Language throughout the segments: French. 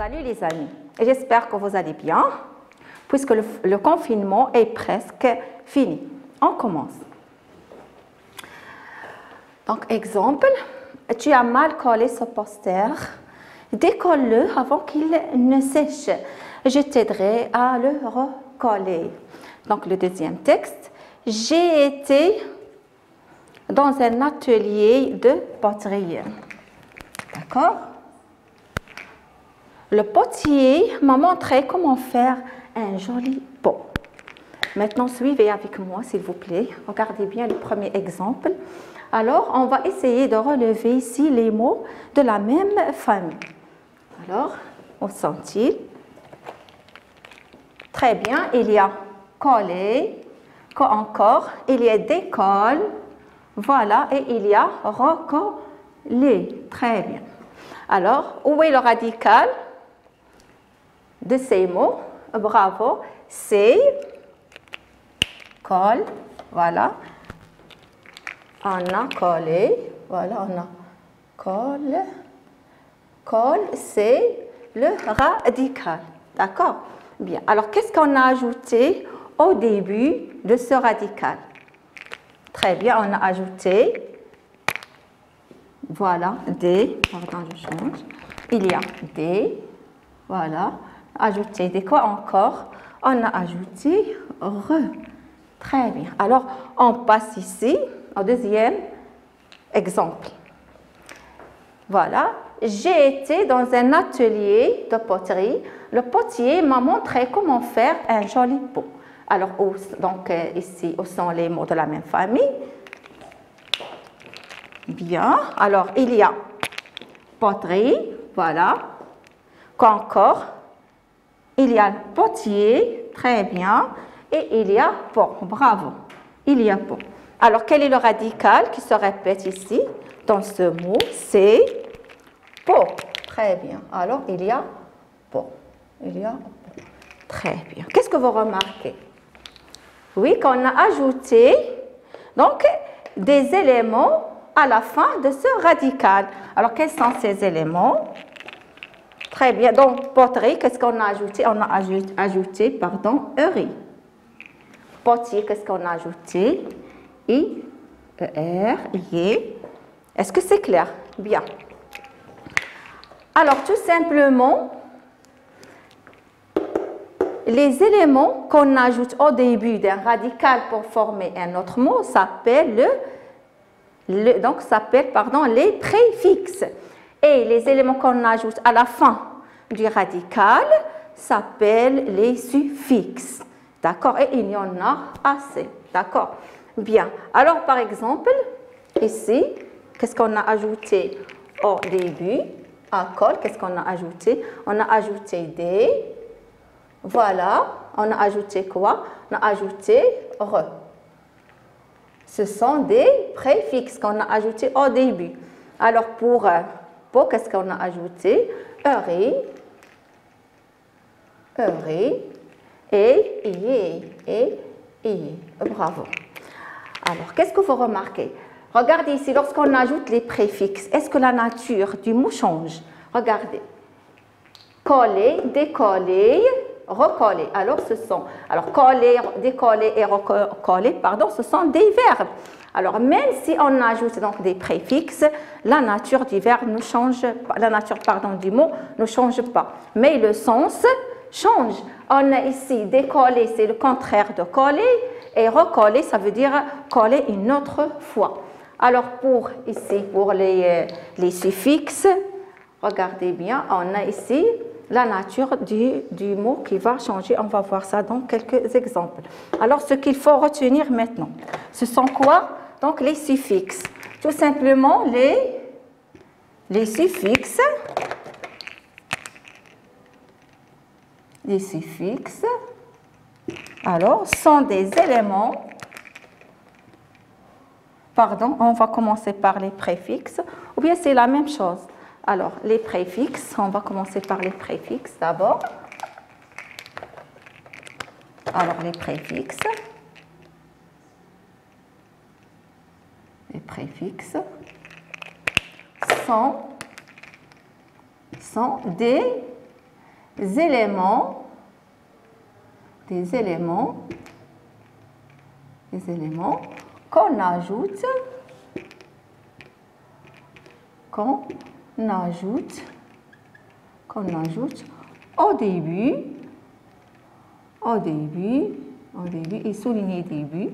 Salut les amis, j'espère que vous allez bien, puisque le confinement est presque fini. On commence. Donc, exemple, tu as mal collé ce poster, décolle-le avant qu'il ne sèche. Je t'aiderai à le recoller. Donc, le deuxième texte, j'ai été dans un atelier de poterie. D'accord? Le potier m'a montré comment faire un joli pot. Maintenant, suivez avec moi, s'il vous plaît. Regardez bien le premier exemple. Alors, on va essayer de relever ici les mots de la même famille. Alors, où sont-ils? Très bien, il y a coller, quoi encore? Il y a décolle, voilà, et il y a recoller. Très bien. Alors, où est le radical de ces mots? Bravo, c'est colle, voilà. On a collé, voilà, on a colle. Colle, c'est le radical, d'accord? Bien, alors qu'est-ce qu'on a ajouté au début de ce radical? Très bien, on a ajouté, voilà, des, pardon, je change. Il y a des, voilà. Ajouter des quoi encore? On a ajouté re. Très bien. Alors, on passe ici au deuxième exemple. Voilà. J'ai été dans un atelier de poterie. Le potier m'a montré comment faire un joli pot. Alors, donc ici, où sont les mots de la même famille? Bien. Alors, il y a poterie. Voilà. Quoi encore? Il y a potier, très bien, et il y a pot, bravo, il y a pot. Alors, quel est le radical qui se répète ici dans ce mot? C'est pot, très bien. Alors, il y a pot, il y a pot, très bien. Qu'est-ce que vous remarquez? Oui, qu'on a ajouté donc des éléments à la fin de ce radical. Alors, quels sont ces éléments? Très bien. Donc, poterie, qu'est-ce qu'on a ajouté? On a ajouté, pardon, eri. Potier, qu'est-ce qu'on a ajouté? I, E, R, Y. Est-ce que c'est clair? Bien. Alors, tout simplement, les éléments qu'on ajoute au début d'un radical pour former un autre mot s'appellent les préfixes. Et les éléments qu'on ajoute à la fin du radical s'appellent les suffixes. D'accord? Et il y en a assez. D'accord? Bien. Alors, par exemple, ici, qu'est-ce qu'on a ajouté au début? À colle, qu'est-ce qu'on a ajouté? On a ajouté des. Voilà. On a ajouté quoi? On a ajouté re. Ce sont des préfixes qu'on a ajoutés au début. Alors, pour qu'est-ce qu'on a ajouté? Eri, et y. Bravo. Alors, qu'est-ce que vous remarquez? Regardez ici, lorsqu'on ajoute les préfixes, est-ce que la nature du mot change? Regardez. Coller, décoller, recoller. Alors, coller, décoller et recoller, pardon, ce sont des verbes. Alors, même si on ajoute donc des préfixes, la nature du verbe ne change pas, la nature, pardon, du mot ne change pas. Mais le sens change. On a ici décoller, c'est le contraire de coller, et recoller, ça veut dire coller une autre fois. Alors, pour les suffixes, regardez bien, on a ici la nature du mot qui va changer. On va voir ça dans quelques exemples. Alors, ce qu'il faut retenir maintenant, ce sont quoi? Donc, les suffixes. Tout simplement, les suffixes. Les suffixes, alors, sont des éléments. Pardon, on va commencer par les préfixes. Ou bien c'est la même chose. Alors, les préfixes, on va commencer par les préfixes d'abord. Alors, les préfixes. Les préfixes sont des éléments qu'on ajoute au début, et souligner début,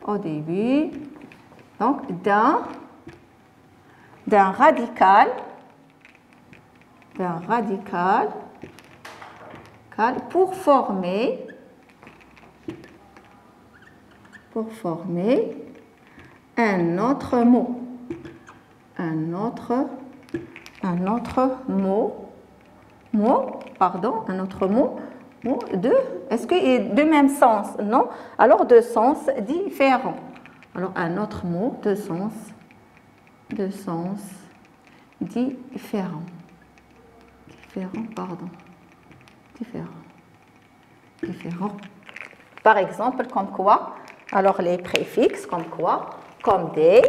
au début, donc d'un radical pour former un autre mot. Est-ce qu'il est de même sens? Non. Alors, de sens différent. Alors, un autre mot de sens différent. Différent. Par exemple, comme quoi? Alors, les préfixes, comme quoi? Comme des,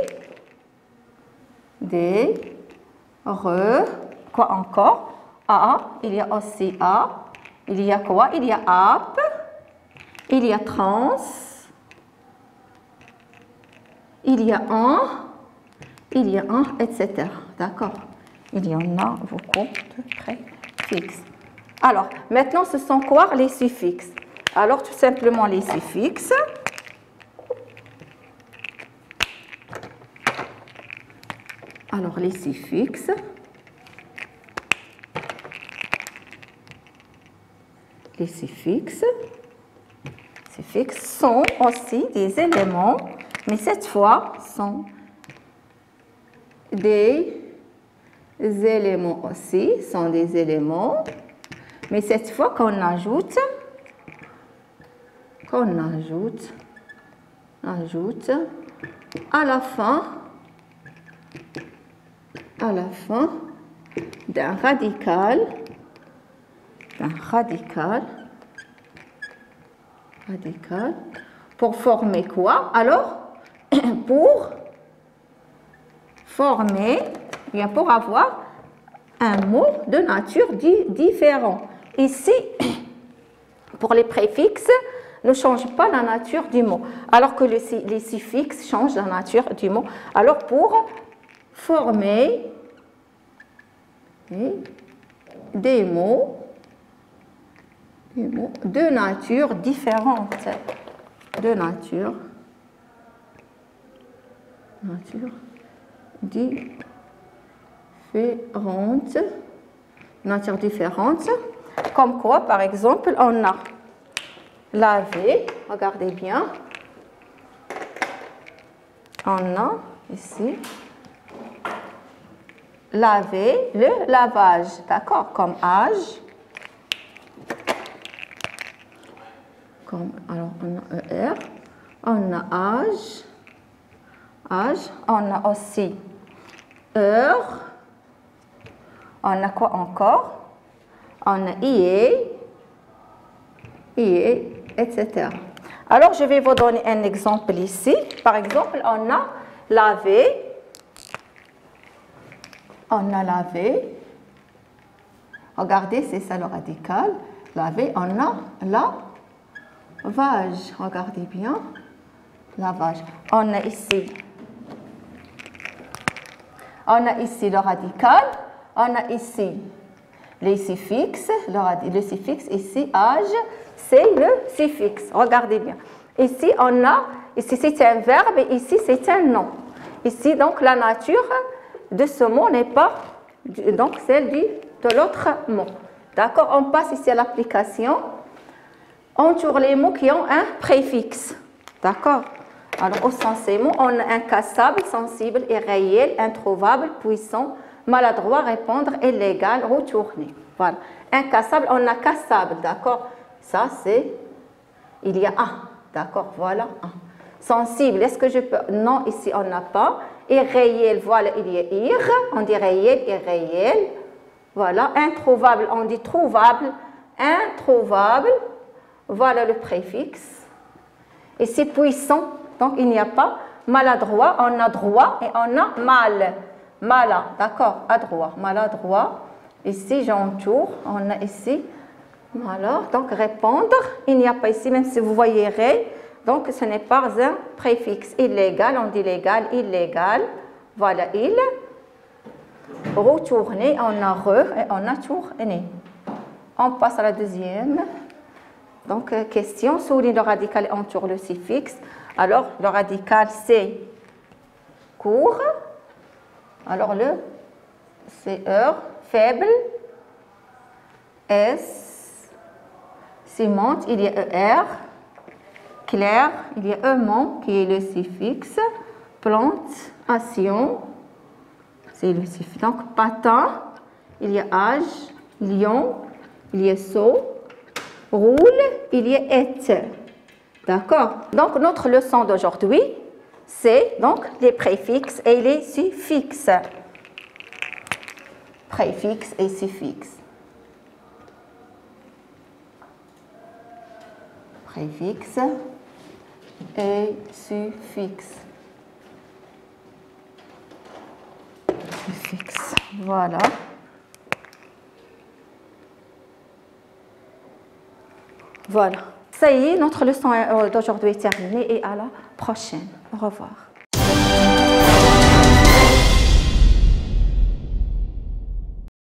re, quoi encore? A, il y a aussi A. Il y a quoi? Il y a ap, il y a trans, il y a un, etc. D'accord? Il y en a beaucoup de préfixes. Alors, maintenant, ce sont quoi les suffixes? Alors, tout simplement les suffixes. Alors, les suffixes. Les suffixes sont aussi des éléments, mais cette fois sont des éléments aussi, mais cette fois qu'on ajoute à la fin d'un radical pour former quoi? Alors, pour avoir un mot de nature différente. Ici, pour les préfixes, ne change pas la nature du mot, alors que les suffixes changent la nature du mot. Alors, pour former des mots de nature différente. Nature différente. Comme quoi, par exemple, on a lavé, regardez bien. On a ici laver, le lavage, d'accord, comme âge. Alors, on a ER, on a âge, on a aussi heure, on a quoi encore? On a IE, etc. Alors, je vais vous donner un exemple ici. Par exemple, on a lavé. Regardez, c'est ça le radical. Laver, on a lavage. Regardez bien. Lavage. On a ici le radical. On a ici les suffixes. Le suffixe ici, âge, c'est le suffixe. Regardez bien. Ici, ici c'est un verbe et ici c'est un nom. Ici, donc, la nature de ce mot n'est pas donc celle de l'autre mot. D'accord? On passe ici à l'application. On tourne les mots qui ont un préfixe. D'accord? Alors, au sens ces mots, on a incassable, sensible, irréel, introuvable, puissant, maladroit, répondre, illégal, retourner. Voilà. Incassable, on a cassable. D'accord? Ça, c'est. Il y a un. D'accord? Voilà. Un. Sensible, est-ce que je peux? Non, ici, on n'a pas. Irréel, voilà, il y a ir. On dit réel, irréel. Voilà. Introuvable, on dit trouvable. Introuvable. Voilà le préfixe. Et c'est puissant, donc il n'y a pas. Maladroit, on a droit et on a mal. Mala, d'accord, adroit, maladroit, Ici, j'entoure. On a ici. Voilà. Donc, répondre. Il n'y a pas ici, même si vous voyez ré. Donc, ce n'est pas un préfixe illégal. On dit légal, illégal. Voilà, il. Retourner. On a re et on a tourné. On passe à la deuxième. Donc, question. Souligne le radical et entoure le suffixe. Alors, le radical, c'est court. Alors, le c'est heure, faible. S, cimente, il y a ER. Clair, il y a aimant qui est le suffixe. Plante, action, c'est le suffixe. Donc, patin, il y a âge. Lion, il y a saut. Roule, il y a est. D'accord? Donc, notre leçon d'aujourd'hui, c'est donc les préfixes et les suffixes. Préfixe et suffixe. Préfixe et suffixe. Suffixe. Voilà. Voilà. Ça y est, notre leçon d'aujourd'hui est terminée et à la prochaine. Au revoir.